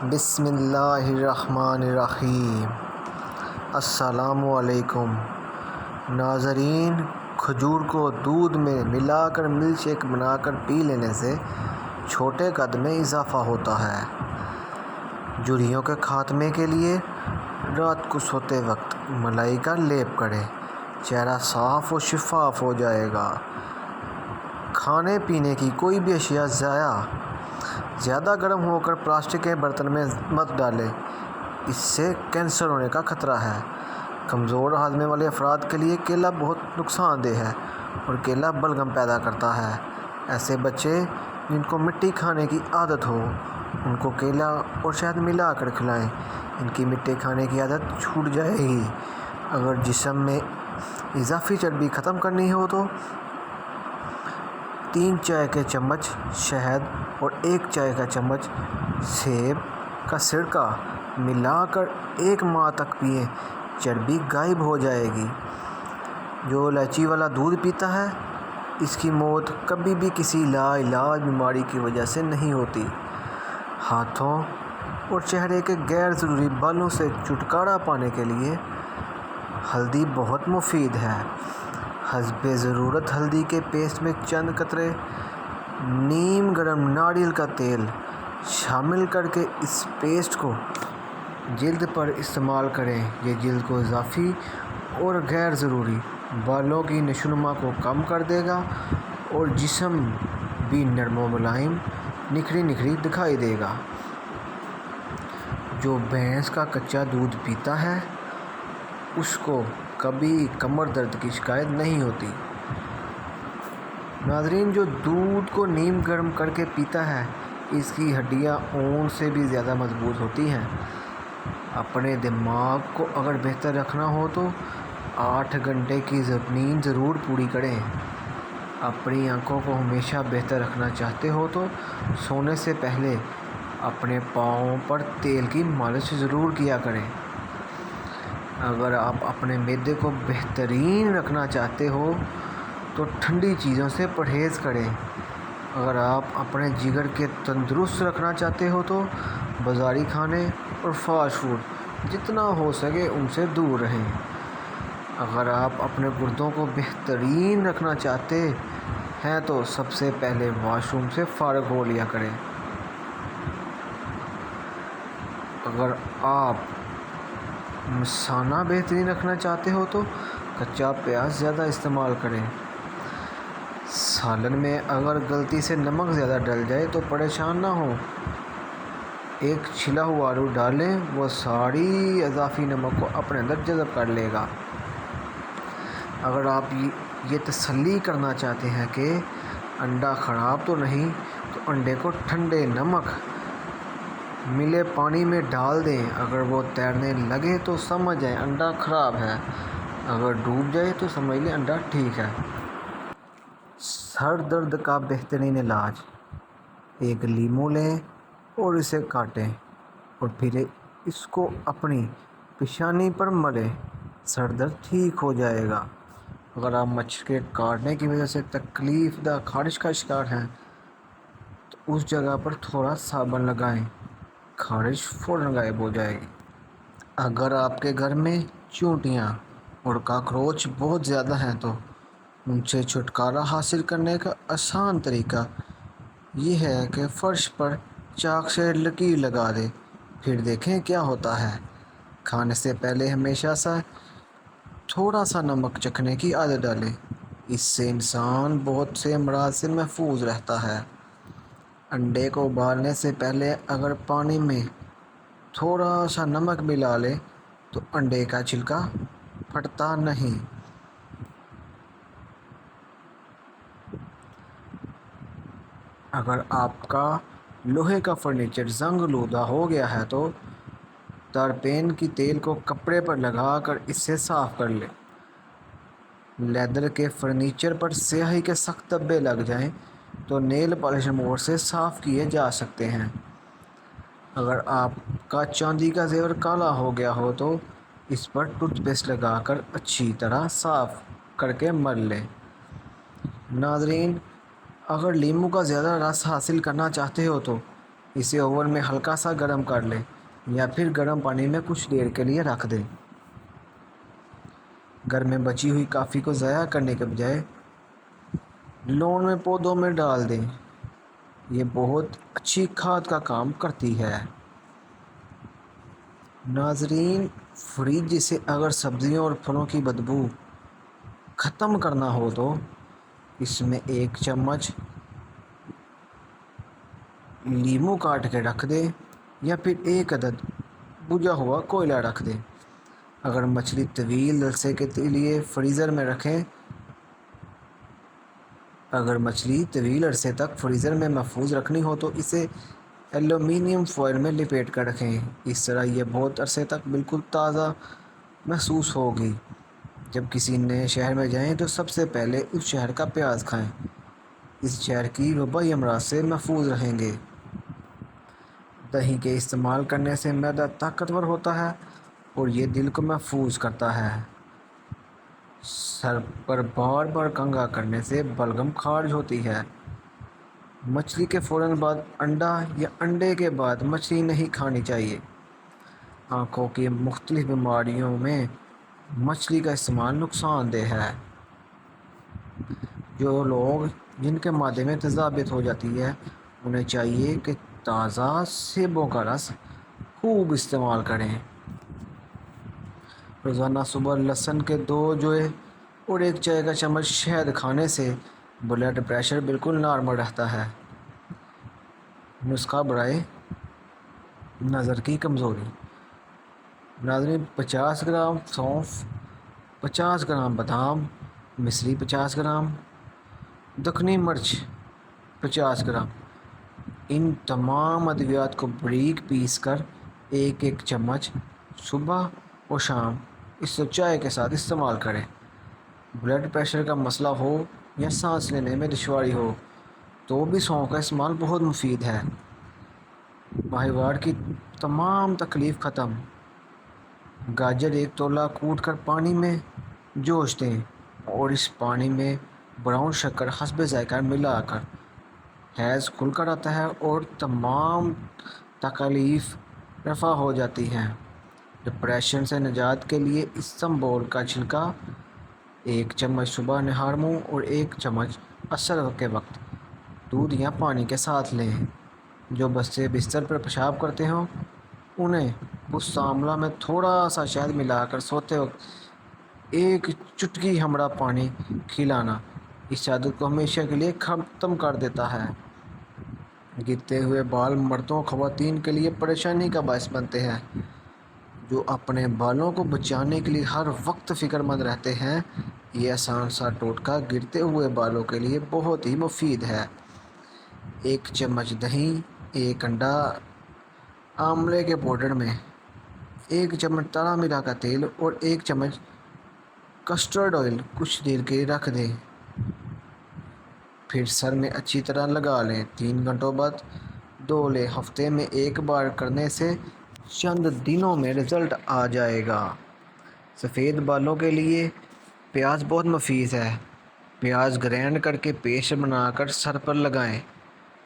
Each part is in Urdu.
بسم اللہ الرحمن الرحیم۔ السلام علیکم ناظرین، کھجور کو دودھ میں ملا کر ملک شیک بنا کر پی لینے سے چھوٹے قد میں اضافہ ہوتا ہے۔ جھریوں کے خاتمے کے لیے رات کو سوتے وقت ملائی کا لیپ کریں، چہرہ صاف و شفاف ہو جائے گا۔ کھانے پینے کی کوئی بھی اشیاء زیادہ گرم ہو کر پلاسٹک کے برتن میں مت ڈالیں، اس سے کینسر ہونے کا خطرہ ہے۔ کمزور ہاضمے والے افراد کے لیے کیلا بہت نقصان دہ ہے اور کیلا بلغم پیدا کرتا ہے۔ ایسے بچے جن کو مٹی کھانے کی عادت ہو، ان کو کیلا اور شہد ملا کر کھلائیں، ان کی مٹی کھانے کی عادت چھوٹ جائے گی۔ اگر جسم میں اضافی چربی ختم کرنی ہو تو 3 چائے کے چمچ شہد اور 1 چائے کا چمچ سیب کا سرکہ ملا کر 1 ماہ تک پئیں، چربی غائب ہو جائے گی۔ جو الائچی والا دودھ پیتا ہے، اس کی موت کبھی بھی کسی لا علاج بیماری کی وجہ سے نہیں ہوتی۔ ہاتھوں اور چہرے کے غیر ضروری بالوں سے چھٹکارا پانے کے لیے ہلدی بہت مفید ہے۔ حسب ضرورت ہلدی کے پیسٹ میں چند قطرے نیم گرم ناریل کا تیل شامل کر کے اس پیسٹ کو جلد پر استعمال کریں۔ یہ جلد کو اضافی اور غیر ضروری بالوں کی نشوونما کو کم کر دے گا اور جسم بھی نرم و ملائم، نکھری دکھائی دے گا۔ جو بھینس کا کچا دودھ پیتا ہے، اس کو کبھی کمر درد کی شکایت نہیں ہوتی۔ ناظرین، جو دودھ کو نیم گرم کر کے پیتا ہے، اس کی ہڈیاں اون سے بھی زیادہ مضبوط ہوتی ہیں۔ اپنے دماغ کو اگر بہتر رکھنا ہو تو 8 گھنٹے کی نیند ضرور پوری کریں۔ اپنی آنکھوں کو ہمیشہ بہتر رکھنا چاہتے ہو تو سونے سے پہلے اپنے پاؤں پر تیل کی مالش ضرور کیا کریں۔ اگر آپ اپنے معدے کو بہترین رکھنا چاہتے ہو تو ٹھنڈی چیزوں سے پرہیز کریں۔ اگر آپ اپنے جگر کو تندرست رکھنا چاہتے ہو تو بازاری کھانے اور فاسٹ فوڈ جتنا ہو سکے ان سے دور رہیں۔ اگر آپ اپنے گردوں کو بہترین رکھنا چاہتے ہیں تو سب سے پہلے واش روم سے فارغ ہو لیا کریں۔ اگر آپ مثانہ بہترین رکھنا چاہتے ہو تو کچا پیاز زیادہ استعمال کریں۔ سالن میں اگر غلطی سے نمک زیادہ ڈل جائے تو پریشان نہ ہوں، 1 چھلا ہوا آلو ڈالیں، وہ ساری اضافی نمک کو اپنے اندر جذب کر لے گا۔ اگر آپ یہ تسلی کرنا چاہتے ہیں کہ انڈا خراب تو نہیں، تو انڈے کو ٹھنڈے نمک ملے پانی میں ڈال دیں۔ اگر وہ تیرنے لگے تو سمجھ جائیں انڈا خراب ہے، اگر ڈوب جائے تو سمجھ لیں انڈا ٹھیک ہے۔ سر درد کا بہترین علاج: 1 لیموں لیں اور اسے کاٹیں اور پھر اس کو اپنی پیشانی پر ملیں، سر درد ٹھیک ہو جائے گا۔ اگر آپ مچھر کے کاٹنے کی وجہ سے تکلیف دہ خارش کا شکار ہیں تو اس جگہ پر تھوڑا صابن لگائیں، خارش فوراً غائب ہو جائے گی۔ اگر آپ کے گھر میں چیونٹیاں اور کاکروچ بہت زیادہ ہیں تو ان سے چھٹکارا حاصل کرنے کا آسان طریقہ یہ ہے کہ فرش پر چاک سے لکیر لگا دیں، پھر دیکھیں کیا ہوتا ہے۔ کھانے سے پہلے ہمیشہ تھوڑا سا نمک چکھنے کی عادت ڈالیں، اس سے انسان بہت سے امراض سے محفوظ رہتا ہے۔ انڈے کو ابالنے سے پہلے اگر پانی میں تھوڑا سا نمک ملا لیں تو انڈے کا چھلکا پھٹتا نہیں۔ اگر آپ کا لوہے کا فرنیچر زنگ آلودہ ہو گیا ہے تو ترپین کی تیل کو کپڑے پر لگا کر اس سے صاف کر لیں۔ لیدر کے فرنیچر پر سیاہی کے سخت دھبے لگ جائیں تو نیل پالش ریموور سے صاف کیے جا سکتے ہیں۔ اگر آپ کا چاندی کا زیور کالا ہو گیا ہو تو اس پر ٹوتھ پیسٹ لگا کر اچھی طرح صاف کر کے مل لیں۔ ناظرین، اگر لیموں کا زیادہ رس حاصل کرنا چاہتے ہو تو اسے اوون میں ہلکا سا گرم کر لیں یا پھر گرم پانی میں کچھ دیر کے لیے رکھ دیں۔ گھر میں بچی ہوئی کافی کو ضائع کرنے کے بجائے لون میں پودوں میں ڈال دیں، یہ بہت اچھی کھاد کا کام کرتی ہے۔ ناظرین، فریج سے اگر سبزیوں اور پھلوں کی بدبو ختم کرنا ہو تو اس میں 1 چمچ لیموں کاٹ کے رکھ دیں یا پھر 1 عدد بجھا ہوا کوئلہ رکھ دیں۔ اگر مچھلی طویل عرصے کے لیے فریزر میں رکھیں اگر مچھلی طویل عرصے تک فریزر میں محفوظ رکھنی ہو تو اسے ایلومینیم فوائل میں لپیٹ کر رکھیں، اس طرح یہ بہت عرصے تک بالکل تازہ محسوس ہوگی۔ جب کسی نئے شہر میں جائیں تو سب سے پہلے اس شہر کا پیاز کھائیں، اس شہر کی وبائی امراض سے محفوظ رہیں گے۔ دہی کے استعمال کرنے سے معدہ طاقتور ہوتا ہے اور یہ دل کو محفوظ کرتا ہے۔ سر پر بار بار کنگھا کرنے سے بلغم خارج ہوتی ہے۔ مچھلی کے فوراً بعد انڈا یا انڈے کے بعد مچھلی نہیں کھانی چاہیے۔ آنکھوں کی مختلف بیماریوں میں مچھلی کا استعمال نقصان دہ ہے۔ جو لوگ جن کے معدے میں تیزابیت ہو جاتی ہے انہیں چاہیے کہ تازہ سیبوں کا رس خوب استعمال کریں۔ روزانہ صبح لہسن کے 2 جوئے اور 1 چائے کا چمچ شہد کھانے سے بلڈ پریشر بالکل نارمل رہتا ہے۔ نسخہ برائے نظر کی کمزوری۔ ناظرین، 50 گرام سونف، 50 گرام بادام مصری، 50 گرام دکنی مرچ، 50 گرام، ان تمام ادویات کو باریک پیس کر 1 چمچ صبح اور شام اس کو چائے کے ساتھ استعمال کریں۔ بلڈ پریشر کا مسئلہ ہو یا سانس لینے میں دشواری ہو تو بھی سونف کا استعمال بہت مفید ہے۔ ماہوار کی تمام تکلیف ختم۔ گاجر 1 تولا کوٹ کر پانی میں جوش دیں اور اس پانی میں براؤن شکر حسب ذائقہ ملا کر حیض کھل کر آتا ہے اور تمام تکالیف رفع ہو جاتی ہیں۔ ڈپریشن سے نجات کے لیے اسمبول کا چھلکا 1 چمچ صبح نہار منہ اور 1 چمچ عصر کے وقت دودھ یا پانی کے ساتھ لیں۔ جو بچے بستر پر پیشاب کرتے ہوں انہیں اس آملہ میں تھوڑا سا شہد ملا کر سوتے وقت 1 چٹکی ہمڑا پانی کھلانا اس عادت کو ہمیشہ کے لیے ختم کر دیتا ہے۔ گرتے ہوئے بال مردوں اور خواتین کے لیے پریشانی کا باعث بنتے ہیں۔ جو اپنے بالوں کو بچانے کے لیے ہر وقت فکر مند رہتے ہیں، یہ آسان سا ٹوٹکا گرتے ہوئے بالوں کے لیے بہت ہی مفید ہے۔ 1 چمچ دہی، 1 انڈا، آملے کے پاؤڈر میں 1 چمچ تارا میرا کا تیل اور 1 چمچ کسٹرڈ آئل کچھ دیر کے لیے رکھ دیں، پھر سر میں اچھی طرح لگا لیں۔ 3 گھنٹوں بعد دھو لیں۔ ہفتے میں 1 بار کرنے سے چند دنوں میں رزلٹ آ جائے گا۔ سفید بالوں کے لیے پیاز بہت مفید ہے۔ پیاز گرائنڈ کر کے پیسٹ بنا کر سر پر لگائیں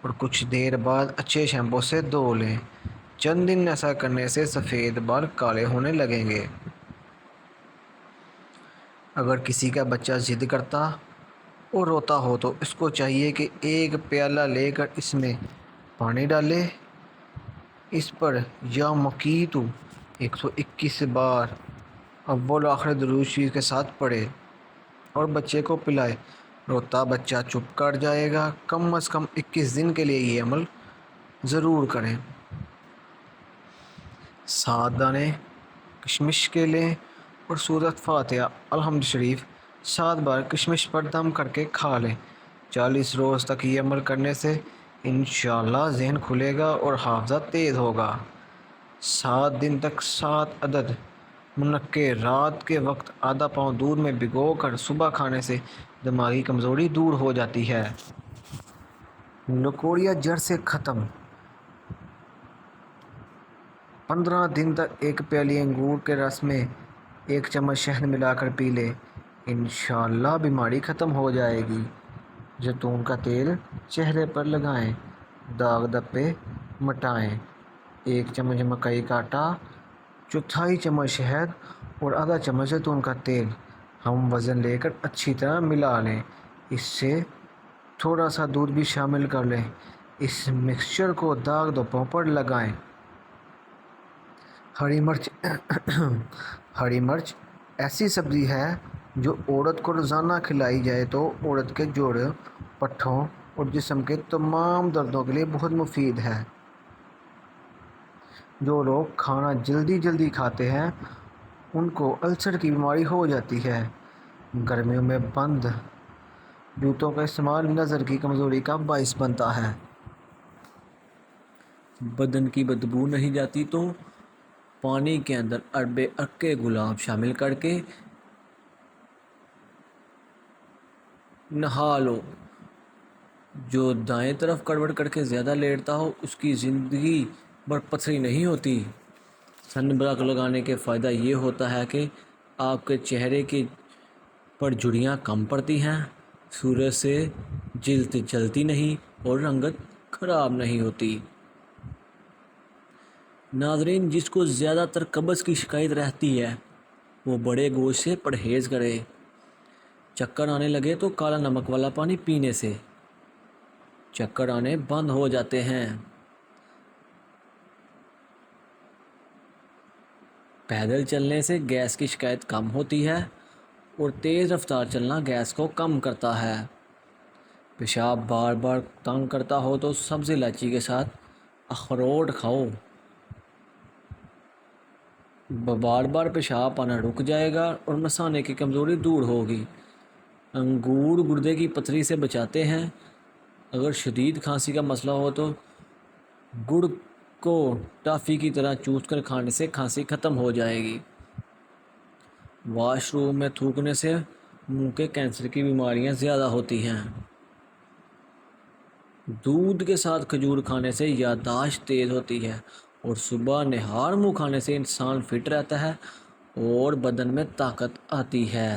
اور کچھ دیر بعد اچھے شیمپو سے دھو لیں۔ چند دن ایسا کرنے سے سفید بال کالے ہونے لگیں گے۔ اگر کسی کا بچہ ضد کرتا اور روتا ہو تو اس کو چاہیے کہ 1 پیالہ لے کر اس میں پانی ڈالے، اس پر یا مقیتو 121 بار اول و آخر درود شریف کے ساتھ پڑھے اور بچے کو پلائے۔ روتا بچہ چپ کر جائے گا۔ کم از کم 21 دن کے لیے یہ عمل ضرور کریں۔ 7 دانے کشمش کے لیں اور سورۃ فاتحہ الحمد شریف 7 بار کشمش پر دم کر کے کھا لیں۔ 40 روز تک یہ عمل کرنے سے انشاءاللہ ذہن کھلے گا اور حافظہ تیز ہوگا۔ 7 دن تک 7 عدد منقے رات کے وقت آدھا پاؤں دودھ میں بھگو کر صبح کھانے سے دماغی کمزوری دور ہو جاتی ہے۔ لکوریا جڑ سے ختم۔ 15 دن تک 1 پیالی انگور کے رس میں 1 چمچ شہد ملا کر پی لیں، انشاءاللہ بیماری ختم ہو جائے گی۔ زیتون کا تیل چہرے پر لگائیں۔ داغ دھبے مٹائیں۔ 1 چمچ مکئی کا آٹا، 1/4 چمچ شہد اور آدھا چمچ زیتون کا تیل ہم وزن لے کر اچھی طرح ملا لیں۔ اس سے تھوڑا سا دودھ بھی شامل کر لیں۔ اس مکسچر کو داغ دھبوں پر لگائیں۔ ہری مرچ ایسی سبزی ہے جو عورت کو روزانہ کھلائی جائے تو عورت کے جوڑوں، پٹھوں اور جسم کے تمام دردوں کے لیے بہت مفید ہے۔ جو لوگ کھانا جلدی کھاتے ہیں ان کو السر کی بیماری ہو جاتی ہے۔ گرمیوں میں بند جوتوں کا استعمال نظر کی کمزوری کا باعث بنتا ہے۔ بدن کی بدبو نہیں جاتی تو پانی کے اندر اربے کے گلاب شامل کر کے نہا لو۔ جو دائیں طرف کروٹ کر کے زیادہ لیٹتا ہو اس کی زندگی بھر پتھری نہیں ہوتی۔ سن بلاک لگانے کے فائدہ یہ ہوتا ہے کہ آپ کے چہرے کی پر جھریاں کم پڑتی ہیں، سورج سے جلد جلتی نہیں اور رنگت خراب نہیں ہوتی۔ ناظرین، جس کو زیادہ تر قبض کی شکایت رہتی ہے وہ بڑے گوشت سے پرہیز کرے۔ چکر آنے لگے تو کالا نمک والا پانی پینے سے چکر آنے بند ہو جاتے ہیں۔ پیدل چلنے سے گیس کی شکایت کم ہوتی ہے اور تیز رفتار چلنا گیس کو کم کرتا ہے۔ پیشاب بار بار تنگ کرتا ہو تو سبز الائچی کے ساتھ اخروٹ کھاؤ، بار بار پیشاب آنا رک جائے گا اور مثانے کی کمزوری دور ہوگی۔ انگور گردے کی پتھری سے بچاتے ہیں۔ اگر شدید کھانسی کا مسئلہ ہو تو گڑ کو ٹافی کی طرح چوس کر کھانے سے کھانسی ختم ہو جائے گی۔ واش روم میں تھوکنے سے منہ کے کینسر کی بیماریاں زیادہ ہوتی ہیں۔ دودھ کے ساتھ کھجور کھانے سے یادداشت تیز ہوتی ہے اور صبح نہار منہ کھانے سے انسان فٹ رہتا ہے اور بدن میں طاقت آتی ہے۔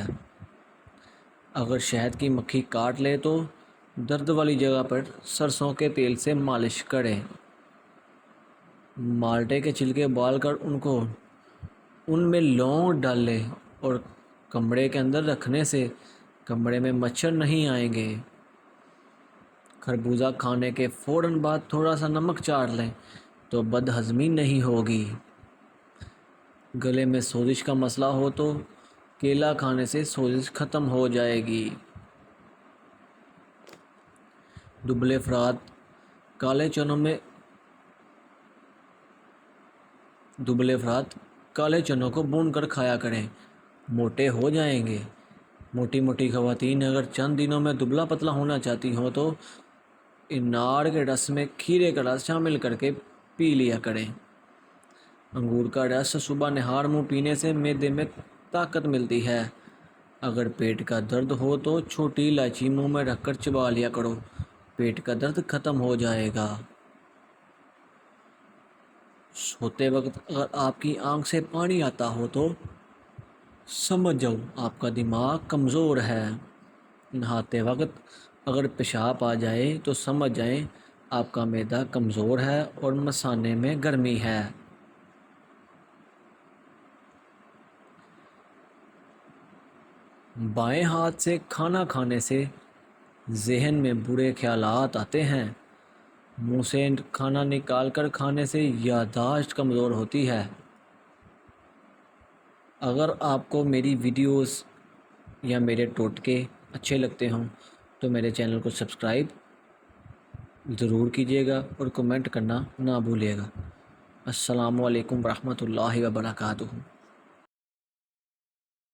اگر شہد کی مکھی کاٹ لے تو درد والی جگہ پر سرسوں کے تیل سے مالش کریں۔ مالٹے کے چھلکے ابال کر ان میں لونگ ڈال لیں اور کمرے کے اندر رکھنے سے کمرے میں مچھر نہیں آئیں گے۔ خربوزہ کھانے کے فوراً بعد تھوڑا سا نمک چاٹ لیں تو بد ہضمی نہیں ہوگی۔ گلے میں سوزش کا مسئلہ ہو تو کیلا کھانے سے سوزش ختم ہو جائے گی۔ دبلے افراد کالے چنوں کو بھون کر کھایا کریں، موٹے ہو جائیں گے۔ موٹی خواتین اگر چند دنوں میں دبلا پتلا ہونا چاہتی ہوں تو انار کے رس میں کھیرے کا رس شامل کر کے پی لیا کریں۔ انگور کا رس صبح نہار منہ پینے سے معدے میں طاقت ملتی ہے۔ اگر پیٹ کا درد ہو تو چھوٹی الائچی منہ میں رکھ کر چبا لیا کرو، پیٹ کا درد ختم ہو جائے گا۔ سوتے وقت اگر آپ کی آنکھ سے پانی آتا ہو تو سمجھ جاؤ آپ کا دماغ کمزور ہے۔ نہاتے وقت اگر پیشاب آ جائے تو سمجھ جائیں آپ کا معدہ کمزور ہے اور مثانے میں گرمی ہے۔ بائیں ہاتھ سے کھانا کھانے سے ذہن میں برے خیالات آتے ہیں۔ منہ سے کھانا نکال کر کھانے سے یادداشت کمزور ہوتی ہے۔ اگر آپ کو میری ویڈیوز یا میرے ٹوٹکے اچھے لگتے ہوں تو میرے چینل کو سبسکرائب ضرور کیجیے گا اور کمنٹ کرنا نہ بھولیے گا۔ السلام علیکم ورحمۃ اللہ وبرکاتہ۔